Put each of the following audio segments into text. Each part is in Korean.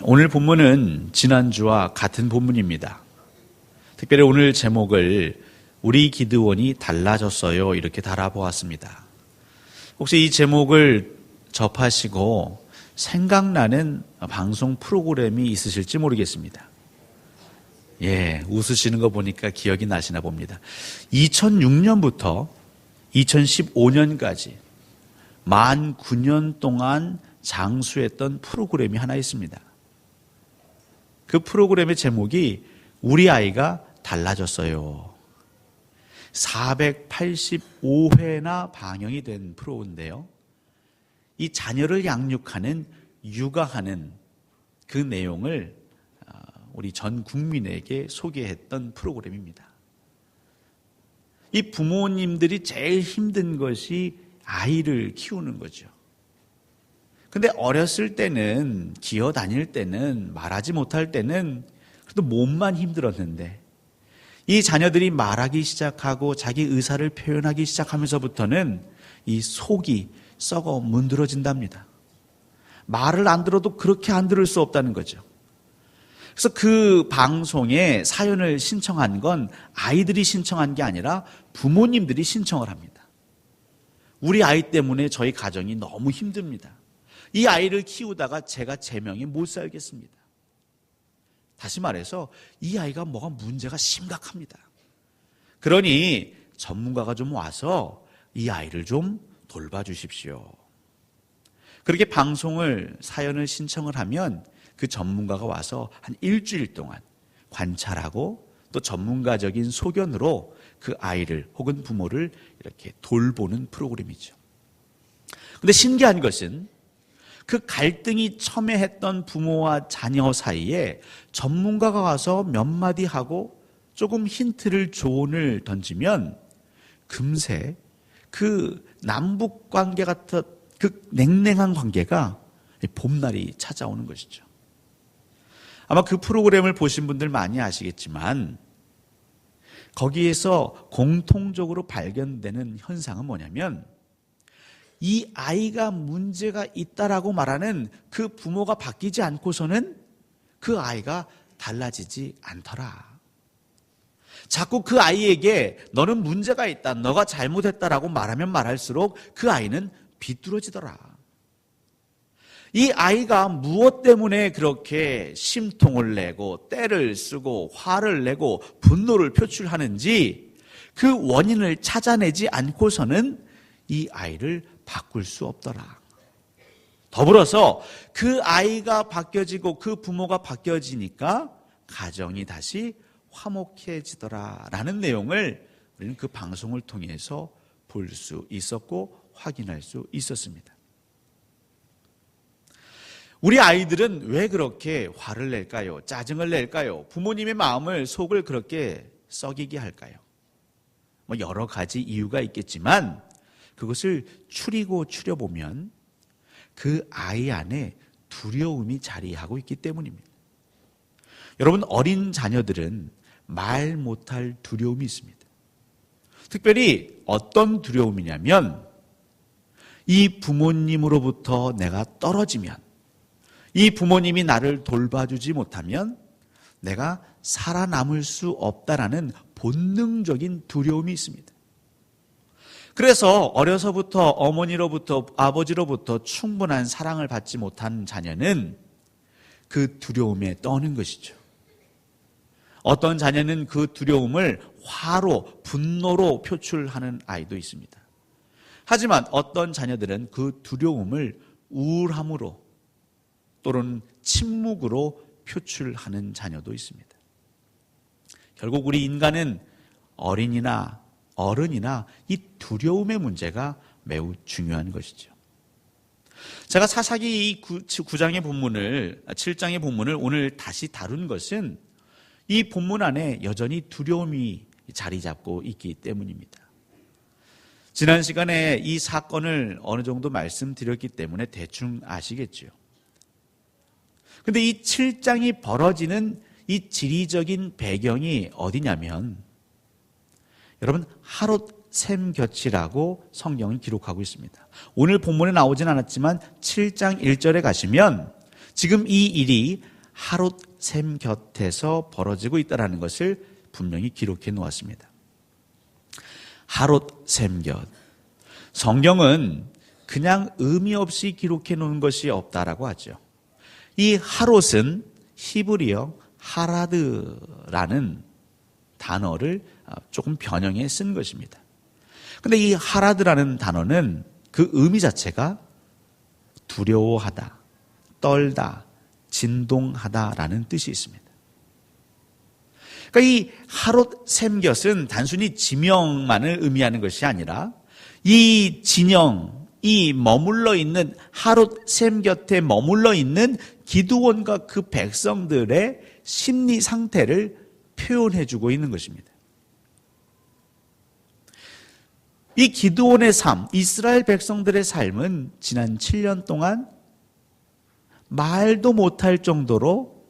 오늘 본문은 지난주와 같은 본문입니다. 특별히 오늘 제목을 우리 기드온이 달라졌어요 이렇게 달아보았습니다. 혹시 이 제목을 접하시고 생각나는 방송 프로그램이 있으실지 모르겠습니다. 웃으시는 거 보니까 기억이 나시나 봅니다. 2006년부터 2015년까지 만 9년 동안 장수했던 프로그램이 하나 있습니다. 그 프로그램의 제목이 우리 아이가 달라졌어요. 485회나 방영이 된 프로인데요. 이 자녀를 양육하는, 육아하는 그 내용을 우리 전 국민에게 소개했던 프로그램입니다. 이 부모님들이 제일 힘든 것이 아이를 키우는 거죠. 근데 어렸을 때는, 기어 다닐 때는, 말하지 못할 때는 그래도 몸만 힘들었는데 이 자녀들이 말하기 시작하고 자기 의사를 표현하기 시작하면서부터는 이 속이 썩어 문드러진답니다. 말을 안 들어도 그렇게 안 들을 수 없다는 거죠. 그래서 그 방송에 사연을 신청한 건 아이들이 신청한 게 아니라 부모님들이 신청을 합니다. 우리 아이 때문에 저희 가정이 너무 힘듭니다. 이 아이를 키우다가 제가 제명에 못 살겠습니다. 다시 말해서 이 아이가 뭐가 문제가 심각합니다. 그러니 전문가가 좀 와서 이 아이를 좀 돌봐주십시오. 그렇게 방송을, 사연을 신청을 하면 그 전문가가 와서 한 일주일 동안 관찰하고 또 전문가적인 소견으로 그 아이를 혹은 부모를 이렇게 돌보는 프로그램이죠. 그런데 신기한 것은 그 갈등이 첨예했던 부모와 자녀 사이에 전문가가 와서 몇 마디 하고 조금 힌트를, 조언을 던지면 금세 그 남북 관계 같은 그 냉랭한 관계가 봄날이 찾아오는 것이죠. 아마 그 프로그램을 보신 분들 많이 아시겠지만 거기에서 공통적으로 발견되는 현상은 뭐냐면 이 아이가 문제가 있다라고 말하는 그 부모가 바뀌지 않고서는 그 아이가 달라지지 않더라. 자꾸 그 아이에게 너는 문제가 있다, 너가 잘못했다라고 말하면 말할수록 그 아이는 비뚤어지더라. 이 아이가 무엇 때문에 그렇게 심통을 내고 때를 쓰고 화를 내고 분노를 표출하는지 그 원인을 찾아내지 않고서는 이 아이를 바꿀 수 없더라. 더불어서 그 아이가 바뀌어지고 그 부모가 바뀌어지니까 가정이 다시 화목해지더라라는 내용을 우리는 그 방송을 통해서 볼 수 있었고 확인할 수 있었습니다. 우리 아이들은 왜 그렇게 화를 낼까요? 짜증을 낼까요? 부모님의 마음을, 속을 그렇게 썩이게 할까요? 여러 가지 이유가 있겠지만 그것을 추려보면 그 아이 안에 두려움이 자리하고 있기 때문입니다. 여러분, 어린 자녀들은 말 못할 두려움이 있습니다. 특별히 어떤 두려움이냐면 이 부모님으로부터 내가 떨어지면, 이 부모님이 나를 돌봐주지 못하면 내가 살아남을 수 없다라는 본능적인 두려움이 있습니다. 그래서 어려서부터 어머니로부터, 아버지로부터 충분한 사랑을 받지 못한 자녀는 그 두려움에 떠는 것이죠. 어떤 자녀는 그 두려움을 화로, 분노로 표출하는 아이도 있습니다. 하지만 어떤 자녀들은 그 두려움을 우울함으로 또는 침묵으로 표출하는 자녀도 있습니다. 결국 우리 인간은 어린이나 어른이나 이 두려움의 문제가 매우 중요한 것이죠. 제가 사사기 이 9장의 본문을, 7장의 본문을 오늘 다시 다룬 것은 이 본문 안에 여전히 두려움이 자리 잡고 있기 때문입니다. 지난 시간에 이 사건을 어느 정도 말씀드렸기 때문에 대충 아시겠죠. 그런데 이 7장이 벌어지는 이 지리적인 배경이 어디냐면 여러분, 하롯샘-곁이라고 성경은 기록하고 있습니다. 오늘 본문에 나오진 않았지만 7장 1절에 가시면 지금 이 일이 하롯샘 곁에서 벌어지고 있다는 것을 분명히 기록해 놓았습니다. 하롯샘 곁. 성경은 그냥 의미 없이 기록해 놓은 것이 없다라고 하죠. 이 하롯은 히브리어 하라드라는 단어를 조금 변형해 쓴 것입니다. 근데 이 하라드라는 단어는 그 의미 자체가 두려워하다, 떨다, 진동하다라는 뜻이 있습니다. 그러니까 이 하롯샘 곁은 단순히 지명만을 의미하는 것이 아니라 이 진영, 이 머물러 있는 하롯샘 곁에 머물러 있는 기드온과 그 백성들의 심리 상태를 표현해 주고 있는 것입니다. 이 기드온의 삶, 이스라엘 백성들의 삶은 지난 7년 동안 말도 못할 정도로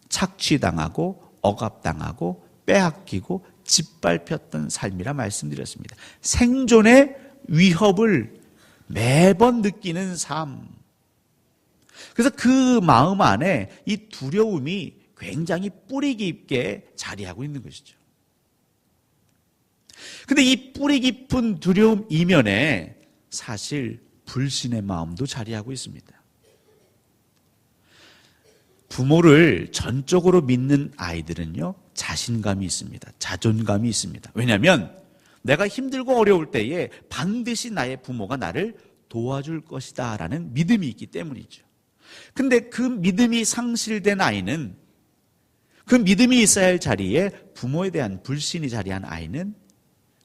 착취당하고 억압당하고 빼앗기고 짓밟혔던 삶이라 말씀드렸습니다. 생존의 위협을 매번 느끼는 삶. 그래서 그 마음 안에 이 두려움이 굉장히 뿌리 깊게 자리하고 있는 것이죠. 근데 이 뿌리 깊은 두려움 이면에 사실 불신의 마음도 자리하고 있습니다. 부모를 전적으로 믿는 아이들은요, 자신감이 있습니다. 자존감이 있습니다. 왜냐하면 내가 힘들고 어려울 때에 반드시 나의 부모가 나를 도와줄 것이다 라는 믿음이 있기 때문이죠. 근데 그 믿음이 상실된 아이는, 그 믿음이 있어야 할 자리에 부모에 대한 불신이 자리한 아이는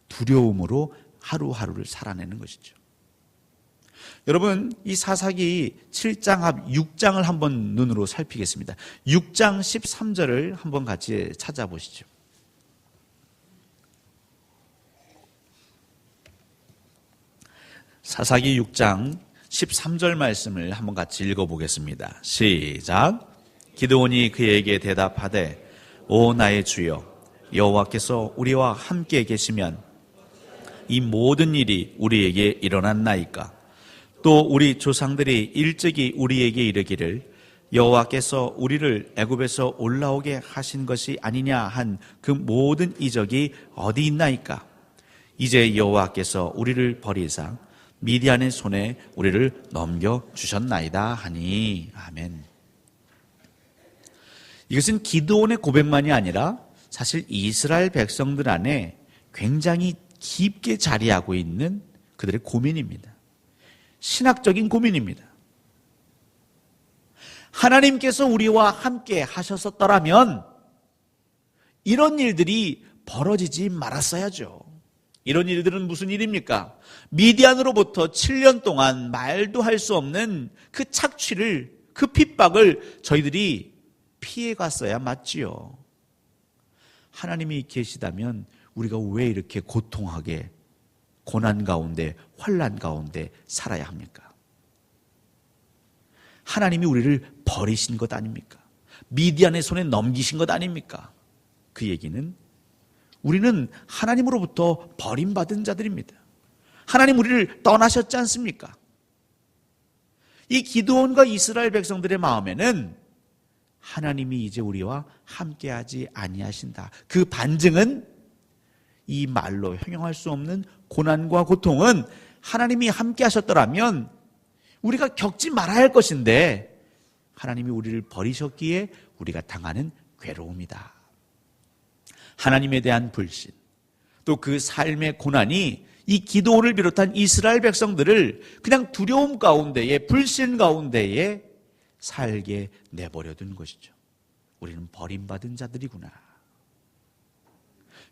두려움으로 하루하루를 살아내는 것이죠. 여러분, 이 사사기 7장 합 6장을 한번 눈으로 살피겠습니다. 6장 13절을 한번 같이 찾아보시죠. 사사기 6장 13절 말씀을 한번 같이 읽어보겠습니다. 시작. 기드온이 그에게 대답하되 오 나의 주여 여호와께서 우리와 함께 계시면 이 모든 일이 우리에게 일어났나이까. 또 우리 조상들이 일찍이 우리에게 이르기를 여호와께서 우리를 애굽에서 올라오게 하신 것이 아니냐 한 그 모든 이적이 어디 있나이까. 이제 여호와께서 우리를 버리사 미디안의 손에 우리를 넘겨주셨나이다 하니. 아멘. 이것은 기드온의 고백만이 아니라 사실 이스라엘 백성들 안에 굉장히 깊게 자리하고 있는 그들의 고민입니다. 신학적인 고민입니다. 하나님께서 우리와 함께 하셨었더라면 이런 일들이 벌어지지 말았어야죠. 이런 일들은 무슨 일입니까? 미디안으로부터 7년 동안 말도 할 수 없는 그 착취를, 그 핍박을 저희들이 피해갔어야 맞지요. 하나님이 계시다면 우리가 왜 이렇게 고통하게 고난 가운데, 환난 가운데 살아야 합니까? 하나님이 우리를 버리신 것 아닙니까? 미디안의 손에 넘기신 것 아닙니까? 그 얘기는 우리는 하나님으로부터 버림받은 자들입니다. 하나님 우리를 떠나셨지 않습니까? 이 기드온과 이스라엘 백성들의 마음에는 하나님이 이제 우리와 함께하지 아니하신다. 그 반증은 이 말로 형용할 수 없는 고난과 고통은 하나님이 함께하셨더라면 우리가 겪지 말아야 할 것인데 하나님이 우리를 버리셨기에 우리가 당하는 괴로움이다. 하나님에 대한 불신, 또 그 삶의 고난이 이 기드온을 비롯한 이스라엘 백성들을 그냥 두려움 가운데에, 불신 가운데에 살게 내버려둔 것이죠. 우리는 버림받은 자들이구나.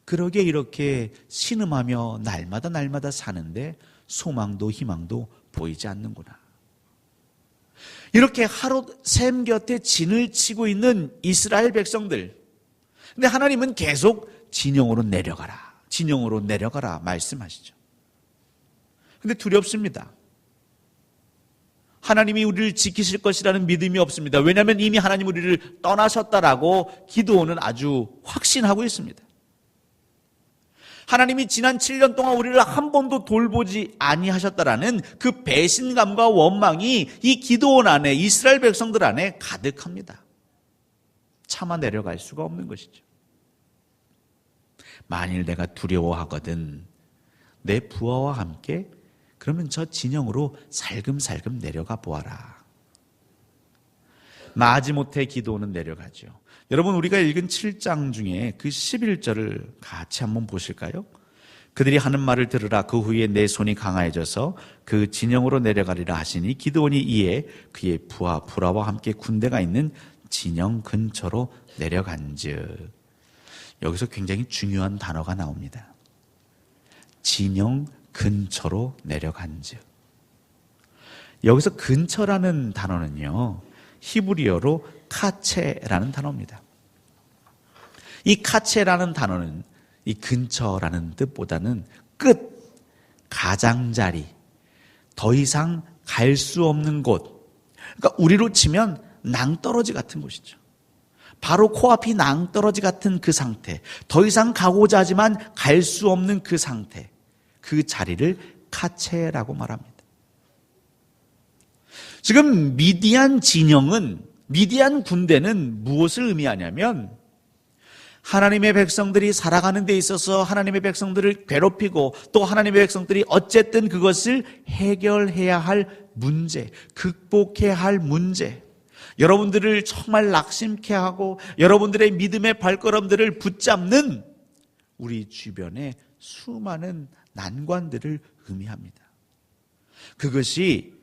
그러게 이렇게 신음하며 날마다 사는데 소망도 희망도 보이지 않는구나. 이렇게 하롯샘 곁에 진을 치고 있는 이스라엘 백성들. 근데 하나님은 계속 진영으로 내려가라 말씀하시죠. 근데 두렵습니다. 하나님이 우리를 지키실 것이라는 믿음이 없습니다. 왜냐하면 이미 하나님 우리를 떠나셨다라고 기드온은 아주 확신하고 있습니다. 하나님이 지난 7년 동안 우리를 한 번도 돌보지 아니하셨다라는 그 배신감과 원망이 이 기드온 안에, 이스라엘 백성들 안에 가득합니다. 차마 내려갈 수가 없는 것이죠. 만일 내가 두려워하거든 내 부하와 함께 그러면 저 진영으로 살금살금 내려가 보아라. 마지못해 기도는 내려가죠. 여러분, 우리가 읽은 7장 중에 그 11절을 같이 한번 보실까요? 그들이 하는 말을 들으라. 그 후에 내 손이 강화해져서 그 진영으로 내려가리라 하시니 기드온이 이에 그의 부하 불화와 함께 군대가 있는 진영 근처로 내려간즉. 여기서 굉장히 중요한 단어가 나옵니다. 진영 근처로 내려간즉. 여기서 근처라는 단어는요, 히브리어로 카체라는 단어입니다. 이 카체라는 단어는 이 근처라는 뜻보다는 끝, 가장자리, 더 이상 갈 수 없는 곳. 그러니까 우리로 치면 낭떠러지 같은 곳이죠. 바로 코앞이 낭떠러지 같은 그 상태, 더 이상 가고자 하지만 갈 수 없는 그 상태, 그 자리를 카체라고 말합니다. 지금 미디안 진영은, 미디안 군대는 무엇을 의미하냐면 하나님의 백성들이 살아가는 데 있어서 하나님의 백성들을 괴롭히고 또 하나님의 백성들이 어쨌든 그것을 해결해야 할 문제, 극복해야 할 문제, 여러분들을 정말 낙심케 하고 여러분들의 믿음의 발걸음들을 붙잡는 우리 주변의 수많은 난관들을 의미합니다. 그것이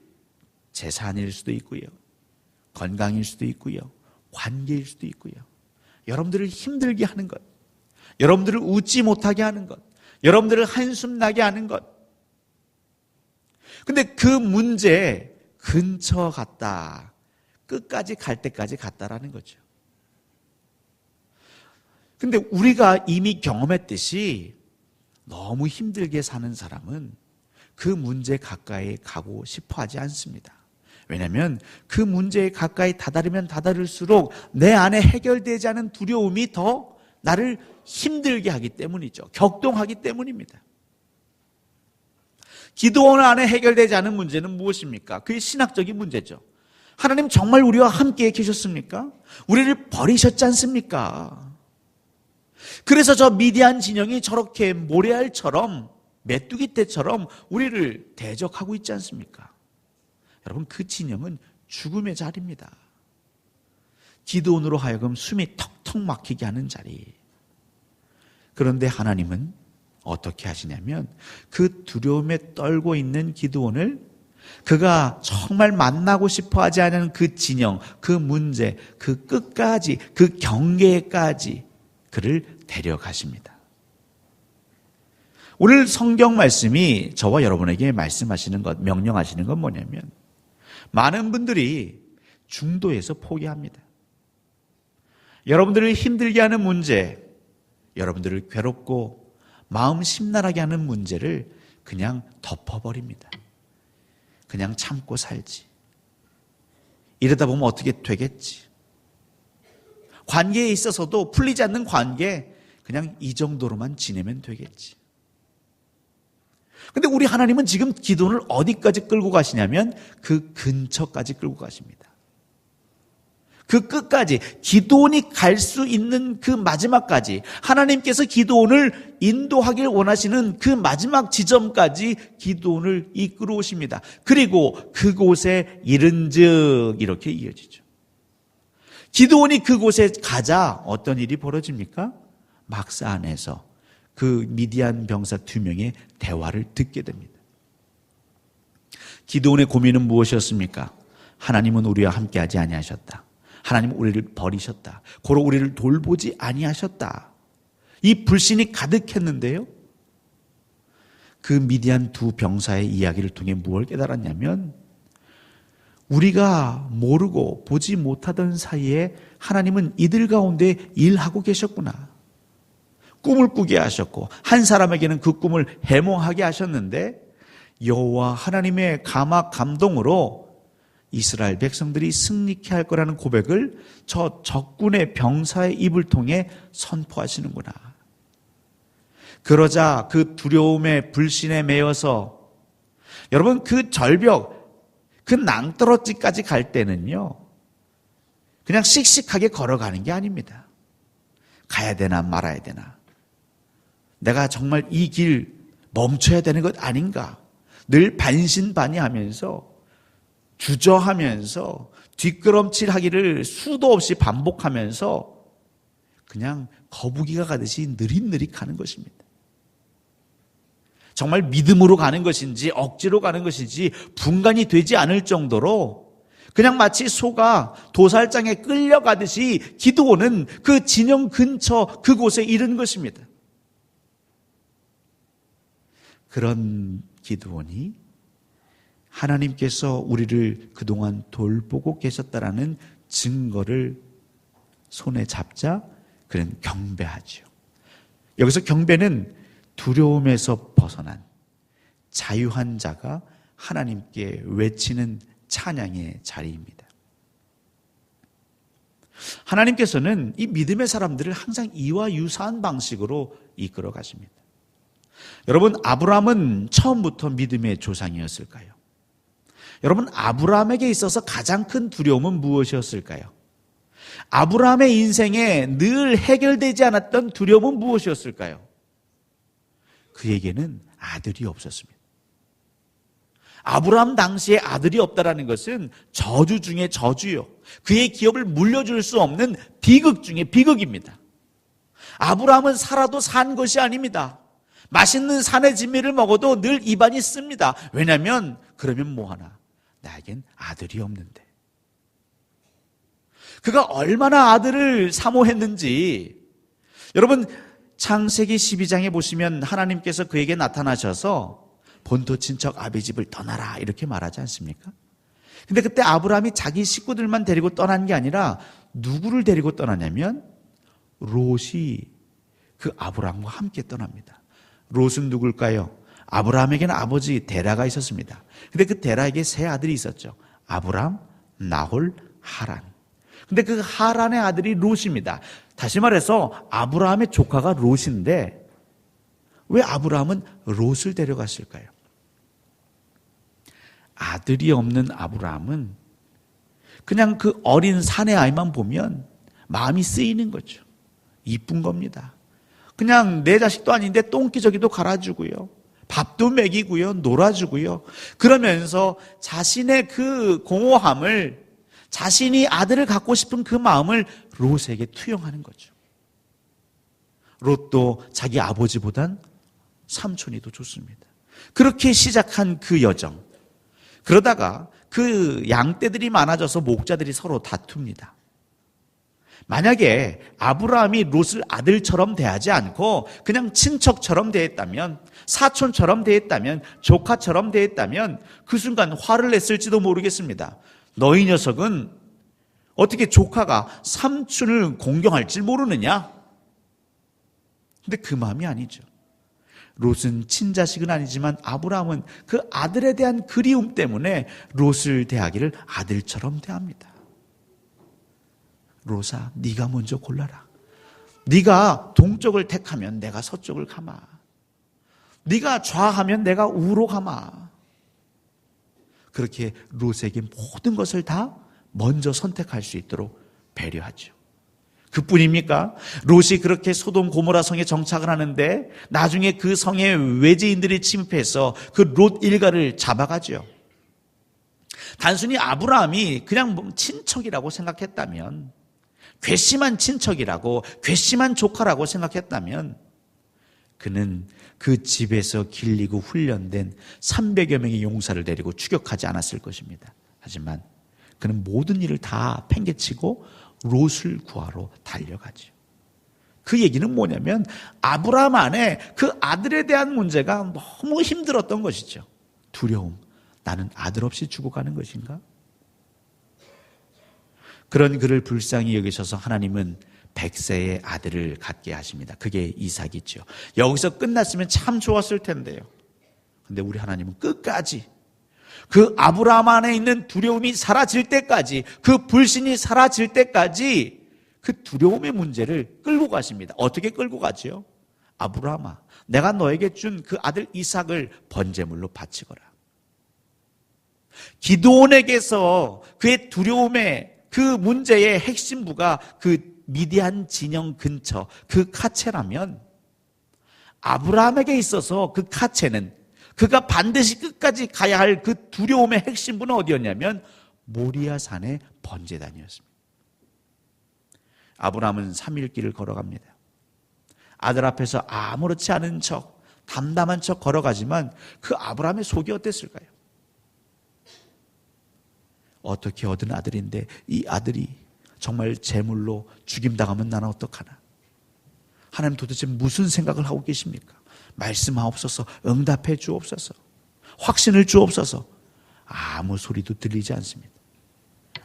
재산일 수도 있고요, 건강일 수도 있고요, 관계일 수도 있고요, 여러분들을 힘들게 하는 것, 여러분들을 웃지 못하게 하는 것, 여러분들을 한숨 나게 하는 것. 근데 그 문제 근처 갔다, 끝까지 갈 때까지 갔다라는 거죠. 근데 우리가 이미 경험했듯이 너무 힘들게 사는 사람은 그 문제 가까이 가고 싶어 하지 않습니다. 왜냐하면 그 문제에 가까이 다다르면 다다를수록 내 안에 해결되지 않은 두려움이 더 나를 힘들게 하기 때문이죠. 격동하기 때문입니다. 기도원 안에 해결되지 않은 문제는 무엇입니까? 그게 신학적인 문제죠. 하나님 정말 우리와 함께 계셨습니까? 우리를 버리셨지 않습니까? 그래서 저 미디안 진영이 저렇게 모래알처럼, 메뚜기 떼처럼 우리를 대적하고 있지 않습니까? 여러분, 그 진영은 죽음의 자리입니다. 기도원으로 하여금 숨이 턱턱 막히게 하는 자리. 그런데 하나님은 어떻게 하시냐면 그 두려움에 떨고 있는 기도원을 그가 정말 만나고 싶어 하지 않은 그 진영, 그 문제, 그 끝까지, 그 경계까지 그를 데려가십니다. 오늘 성경 말씀이 저와 여러분에게 말씀하시는 것, 명령하시는 건 뭐냐면 많은 분들이 중도에서 포기합니다. 여러분들을 힘들게 하는 문제, 여러분들을 괴롭고 마음 심란하게 하는 문제를 그냥 덮어버립니다. 그냥 참고 살지. 이러다 보면 어떻게 되겠지. 관계에 있어서도 풀리지 않는 관계, 그냥 이 정도로만 지내면 되겠지. 근데 우리 하나님은 지금 기도를 어디까지 끌고 가시냐면 그 근처까지 끌고 가십니다. 그 끝까지, 기도원이 갈 수 있는 그 마지막까지, 하나님께서 기도원을 인도하길 원하시는 그 마지막 지점까지 기도원을 이끌어 오십니다. 그리고 그곳에 이른즉 이렇게 이어지죠. 기도원이 그곳에 가자 어떤 일이 벌어집니까? 막사 안에서 그 미디안 병사 2명의 대화를 듣게 됩니다. 기드온의 고민은 무엇이었습니까? 하나님은 우리와 함께하지 아니하셨다. 하나님은 우리를 버리셨다. 고로 우리를 돌보지 아니하셨다. 이 불신이 가득했는데요, 그 미디안 2 병사의 이야기를 통해 무엇을 깨달았냐면 우리가 모르고 보지 못하던 사이에 하나님은 이들 가운데 일하고 계셨구나. 꿈을 꾸게 하셨고 한 사람에게는 그 꿈을 해몽하게 하셨는데 여호와 하나님의 감화 감동으로 이스라엘 백성들이 승리케 할 거라는 고백을 저 적군의 병사의 입을 통해 선포하시는구나. 그러자 그 두려움에 불신에 매여서 여러분 그 절벽, 그 낭떠러지까지 갈 때는요, 그냥 씩씩하게 걸어가는 게 아닙니다. 가야 되나 말아야 되나. 내가 정말 이 길 멈춰야 되는 것 아닌가. 늘 반신반의하면서 주저하면서 뒷걸음질하기를 수도 없이 반복하면서 그냥 거북이가 가듯이 느릿느릿 가는 것입니다. 정말 믿음으로 가는 것인지 억지로 가는 것인지 분간이 되지 않을 정도로 그냥 마치 소가 도살장에 끌려가듯이 기드온은 그 진영 근처 그곳에 이른 것입니다. 그런 기드온이 하나님께서 우리를 그동안 돌보고 계셨다라는 증거를 손에 잡자 그는 경배하죠. 여기서 경배는 두려움에서 벗어난 자유한 자가 하나님께 외치는 찬양의 자리입니다. 하나님께서는 이 믿음의 사람들을 항상 이와 유사한 방식으로 이끌어 가십니다. 여러분, 아브라함은 처음부터 믿음의 조상이었을까요? 여러분, 아브라함에게 있어서 가장 큰 두려움은 무엇이었을까요? 아브라함의 인생에 늘 해결되지 않았던 두려움은 무엇이었을까요? 그에게는 아들이 없었습니다. 아브라함 당시에 아들이 없다라는 것은 저주 중에 저주요. 그의 기업을 물려줄 수 없는 비극 중에 비극입니다. 아브라함은 살아도 산 것이 아닙니다. 맛있는 산의 진미를 먹어도 늘 입안이 씁니다. 왜냐하면 그러면 뭐하나? 나에겐 아들이 없는데. 그가 얼마나 아들을 사모했는지 여러분 창세기 12장에 보시면 하나님께서 그에게 나타나셔서 본토 친척 아비 집을 떠나라 이렇게 말하지 않습니까? 근데 그때 아브라함이 자기 식구들만 데리고 떠난 게 아니라 누구를 데리고 떠나냐면 롯이 그 아브라함과 함께 떠납니다. 롯은 누굴까요? 아브라함에게는 아버지 데라가 있었습니다. 근데 그 데라에게 세 아들이 있었죠. 아브람, 나홀, 하란. 근데 그 하란의 아들이 롯입니다. 다시 말해서 아브라함의 조카가 롯인데 왜 아브라함은 롯을 데려갔을까요? 아들이 없는 아브라함은 그냥 그 어린 사내 아이만 보면 마음이 쓰이는 거죠. 이쁜 겁니다. 그냥 내 자식도 아닌데 똥기저귀도 갈아주고요. 밥도 먹이고요. 놀아주고요. 그러면서 자신의 그 공허함을 자신이 아들을 갖고 싶은 그 마음을 롯에게 투영하는 거죠. 롯도 자기 아버지보단 삼촌이 더 좋습니다. 그렇게 시작한 그 여정. 그러다가 그 양떼들이 많아져서 목자들이 서로 다툽니다. 만약에 아브라함이 롯을 아들처럼 대하지 않고 그냥 친척처럼 대했다면, 사촌처럼 대했다면, 조카처럼 대했다면 그 순간 화를 냈을지도 모르겠습니다. 너희 녀석은 어떻게 조카가 삼촌을 공경할 줄 모르느냐? 근데 그 마음이 아니죠. 롯은 친자식은 아니지만 아브라함은 그 아들에 대한 그리움 때문에 롯을 대하기를 아들처럼 대합니다. 롯아, 네가 먼저 골라라. 네가 동쪽을 택하면 내가 서쪽을 가마. 네가 좌하면 내가 우로 가마. 그렇게 롯에게 모든 것을 다 먼저 선택할 수 있도록 배려하죠. 그뿐입니까? 롯이 그렇게 소돔 고모라 성에 정착을 하는데 나중에 그 성에 외지인들이 침입해서 그 롯 일가를 잡아가죠. 단순히 아브라함이 그냥 친척이라고 생각했다면, 괘씸한 친척이라고, 괘씸한 조카라고 생각했다면 그는 그 집에서 길리고 훈련된 300여 명의 용사를 데리고 추격하지 않았을 것입니다. 하지만 그는 모든 일을 다 팽개치고 롯을 구하러 달려가죠. 그 얘기는 뭐냐면 아브라함 안에 그 아들에 대한 문제가 너무 힘들었던 것이죠. 두려움. 나는 아들 없이 죽어가는 것인가? 그런 그를 불쌍히 여기셔서 하나님은 100세의 아들을 갖게 하십니다. 그게 이삭이죠. 여기서 끝났으면 참 좋았을 텐데요. 근데 우리 하나님은 끝까지 그 아브라함 안에 있는 두려움이 사라질 때까지, 그 불신이 사라질 때까지 그 두려움의 문제를 끌고 가십니다. 어떻게 끌고 가지요? 아브라함아, 내가 너에게 준 그 아들 이삭을 번제물로 바치거라. 기드온에게서 그의 두려움의 그 문제의 핵심부가 그 미디안 진영 근처 그 카체라면 아브라함에게 있어서 그 카체는 그가 반드시 끝까지 가야 할 그 두려움의 핵심부는 어디였냐면 모리아 산의 번제단이었습니다. 아브라함은 3일 길을 걸어갑니다. 아들 앞에서 아무렇지 않은 척, 담담한 척 걸어가지만 그 아브라함의 속이 어땠을까요? 어떻게 얻은 아들인데 이 아들이 정말 제물로 죽임당하면 나는 어떡하나? 하나님 도대체 무슨 생각을 하고 계십니까? 말씀하옵소서, 응답해 주옵소서, 확신을 주옵소서. 아무 소리도 들리지 않습니다.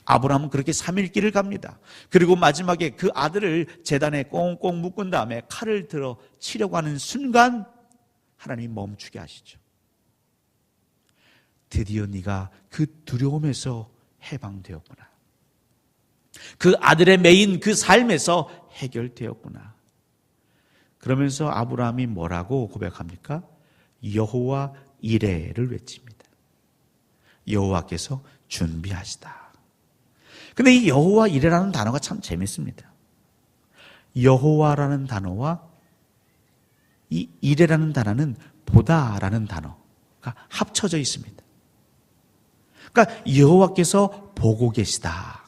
아브라함은 그렇게 3일 길을 갑니다. 그리고 마지막에 그 아들을 제단에 꽁꽁 묶은 다음에 칼을 들어 치려고 하는 순간 하나님이 멈추게 하시죠. 드디어 네가 그 두려움에서 해방되었구나. 그 아들의 매인 그 삶에서 해결되었구나. 그러면서 아브라함이 뭐라고 고백합니까? 여호와 이레를 외칩니다. 여호와께서 준비하시다. 근데 이 여호와 이레라는 단어가 참 재밌습니다. 여호와라는 단어와 이 이레라는 단어는 보다라는 단어가 합쳐져 있습니다. 그러니까 여호와께서 보고 계시다.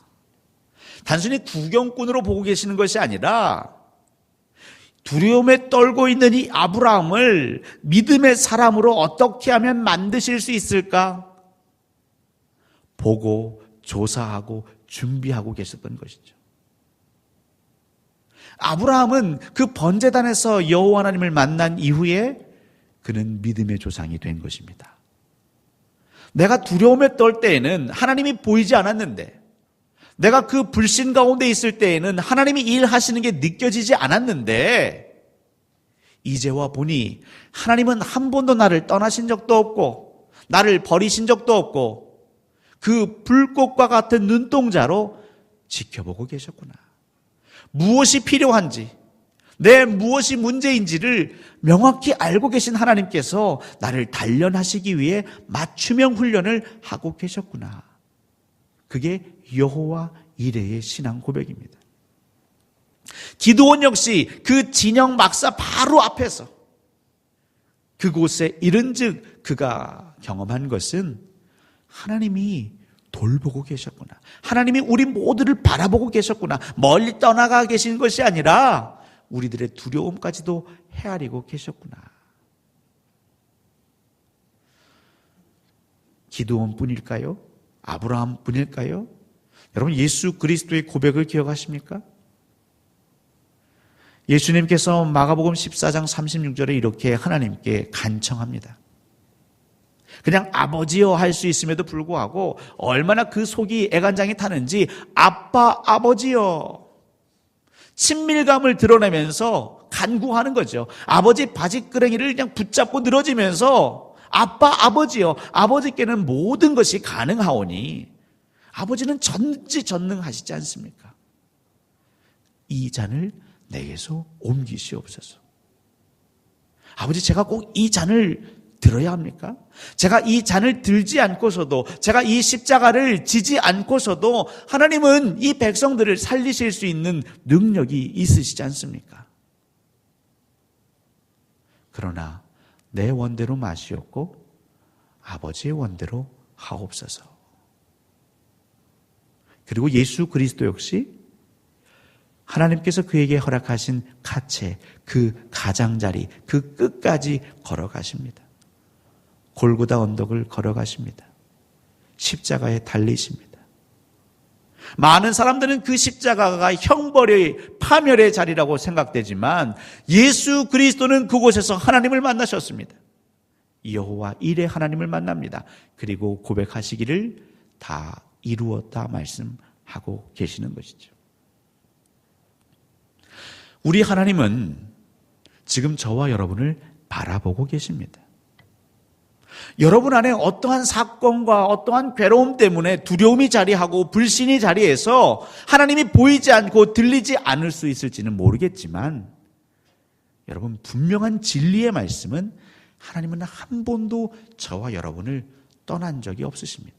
단순히 구경꾼으로 보고 계시는 것이 아니라 두려움에 떨고 있는 이 아브라함을 믿음의 사람으로 어떻게 하면 만드실 수 있을까? 보고 조사하고 준비하고 계셨던 것이죠. 아브라함은 그 번제단에서 여호와 하나님을 만난 이후에 그는 믿음의 조상이 된 것입니다. 내가 두려움에 떨 때에는 하나님이 보이지 않았는데, 내가 그 불신 가운데 있을 때에는 하나님이 일하시는 게 느껴지지 않았는데, 이제와 보니 하나님은 한 번도 나를 떠나신 적도 없고 나를 버리신 적도 없고 그 불꽃과 같은 눈동자로 지켜보고 계셨구나. 무엇이 필요한지, 내 무엇이 문제인지를 명확히 알고 계신 하나님께서 나를 단련하시기 위해 맞춤형 훈련을 하고 계셨구나. 그게 여호와 이레의 신앙 고백입니다. 기드온 역시 그 진영 막사 바로 앞에서 그곳에 이른즉 그가 경험한 것은 하나님이 돌보고 계셨구나. 하나님이 우리 모두를 바라보고 계셨구나. 멀리 떠나가 계신 것이 아니라 우리들의 두려움까지도 헤아리고 계셨구나. 기드온 뿐일까요? 아브라함 뿐일까요? 여러분, 예수 그리스도의 고백을 기억하십니까? 예수님께서 마가복음 14장 36절에 이렇게 하나님께 간청합니다. 그냥 아버지여 할 수 있음에도 불구하고 얼마나 그 속이 애간장이 타는지 아빠, 아버지여, 친밀감을 드러내면서 간구하는 거죠. 아버지 바지끄레기를 그냥 붙잡고 늘어지면서 아빠, 아버지여, 아버지께는 모든 것이 가능하오니 아버지는 전지전능하시지 않습니까? 이 잔을 내게서 옮기시옵소서. 아버지, 제가 꼭 이 잔을 들어야 합니까? 제가 이 잔을 들지 않고서도, 제가 이 십자가를 지지 않고서도 하나님은 이 백성들을 살리실 수 있는 능력이 있으시지 않습니까? 그러나 내 원대로 마시옵고 아버지의 원대로 하옵소서. 그리고 예수 그리스도 역시 하나님께서 그에게 허락하신 카체, 그 가장자리, 그 끝까지 걸어가십니다. 골고다 언덕을 걸어가십니다. 십자가에 달리십니다. 많은 사람들은 그 십자가가 형벌의 파멸의 자리라고 생각되지만 예수 그리스도는 그곳에서 하나님을 만나셨습니다. 여호와 이레 하나님을 만납니다. 그리고 고백하시기를 다 이루었다 말씀하고 계시는 것이죠. 우리 하나님은 지금 저와 여러분을 바라보고 계십니다. 여러분 안에 어떠한 사건과 어떠한 괴로움 때문에 두려움이 자리하고 불신이 자리해서 하나님이 보이지 않고 들리지 않을 수 있을지는 모르겠지만, 여러분, 분명한 진리의 말씀은 하나님은 한 번도 저와 여러분을 떠난 적이 없으십니다.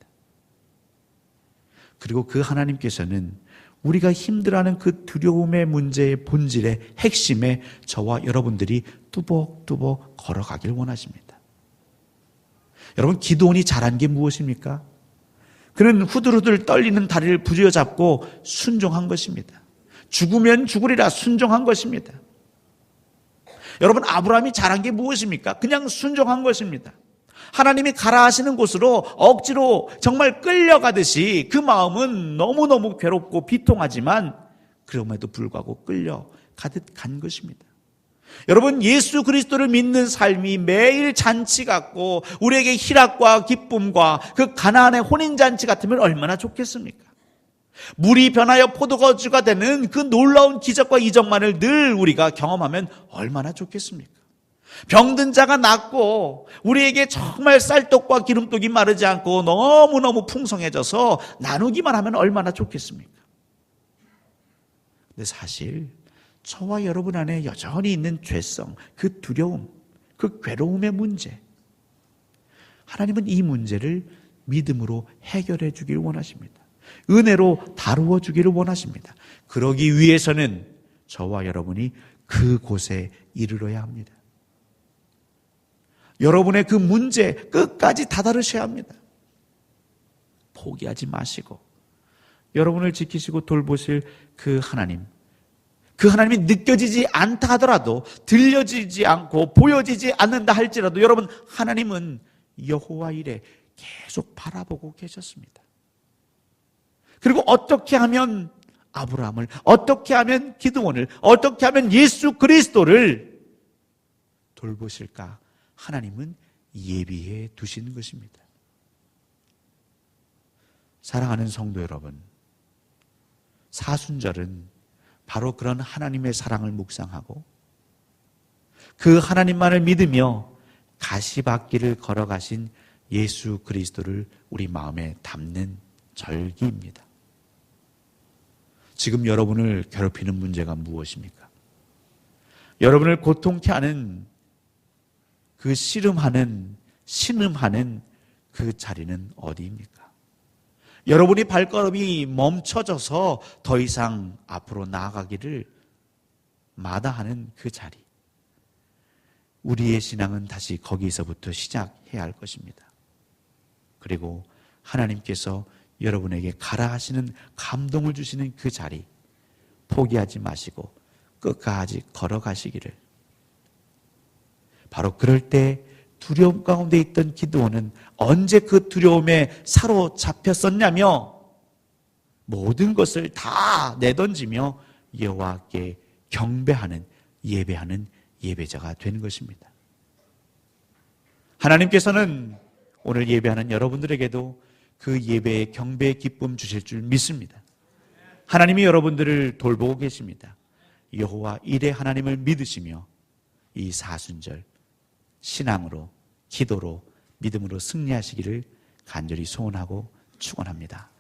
그리고 그 하나님께서는 우리가 힘들어하는 그 두려움의 문제의 본질의 핵심에 저와 여러분들이 뚜벅뚜벅 걸어가길 원하십니다. 여러분, 기드온이 잘한 게 무엇입니까? 그는 후들후들 떨리는 다리를 부여잡고 순종한 것입니다. 죽으면 죽으리라 순종한 것입니다. 여러분, 아브라함이 잘한 게 무엇입니까? 그냥 순종한 것입니다. 하나님이 가라 하시는 곳으로 억지로 정말 끌려가듯이 그 마음은 너무너무 괴롭고 비통하지만 그럼에도 불구하고 끌려가듯 간 것입니다. 여러분, 예수 그리스도를 믿는 삶이 매일 잔치 같고 우리에게 희락과 기쁨과 그 가나안의 혼인잔치 같으면 얼마나 좋겠습니까? 물이 변하여 포도주가 되는 그 놀라운 기적과 이적만을 늘 우리가 경험하면 얼마나 좋겠습니까? 병든 자가 낫고 우리에게 정말 쌀떡과 기름떡이 마르지 않고 너무너무 풍성해져서 나누기만 하면 얼마나 좋겠습니까? 근데 사실 저와 여러분 안에 여전히 있는 죄성, 그 두려움, 그 괴로움의 문제, 하나님은 이 문제를 믿음으로 해결해 주기를 원하십니다. 은혜로 다루어 주기를 원하십니다. 그러기 위해서는 저와 여러분이 그곳에 이르러야 합니다. 여러분의 그 문제 끝까지 다다르셔야 합니다. 포기하지 마시고 여러분을 지키시고 돌보실 그 하나님이 느껴지지 않다 하더라도, 들려지지 않고 보여지지 않는다 할지라도 여러분, 하나님은 여호와 이레 계속 바라보고 계셨습니다. 그리고 어떻게 하면 아브라함을, 어떻게 하면 기드온을, 어떻게 하면 예수 그리스도를 돌보실까? 하나님은 예비해 두신 것입니다. 사랑하는 성도 여러분, 사순절은 바로 그런 하나님의 사랑을 묵상하고 그 하나님만을 믿으며 가시밭길을 걸어가신 예수 그리스도를 우리 마음에 담는 절기입니다. 지금 여러분을 괴롭히는 문제가 무엇입니까? 여러분을 고통케 하는 그 신음하는 그 자리는 어디입니까? 여러분이 발걸음이 멈춰져서 더 이상 앞으로 나아가기를 마다하는 그 자리. 우리의 신앙은 다시 거기서부터 시작해야 할 것입니다. 그리고 하나님께서 여러분에게 가라 하시는 감동을 주시는 그 자리, 포기하지 마시고 끝까지 걸어가시기를. 바로 그럴 때 두려움 가운데 있던 기드온은 언제 그 두려움에 사로잡혔었냐며 모든 것을 다 내던지며 여호와께 경배하는, 예배하는 예배자가 된 것입니다. 하나님께서는 오늘 예배하는 여러분들에게도 그 예배의 경배의 기쁨 주실 줄 믿습니다. 하나님이 여러분들을 돌보고 계십니다. 여호와 이레 하나님을 믿으시며 이 사순절 신앙으로, 기도로, 믿음으로 승리하시기를 간절히 소원하고 축원합니다.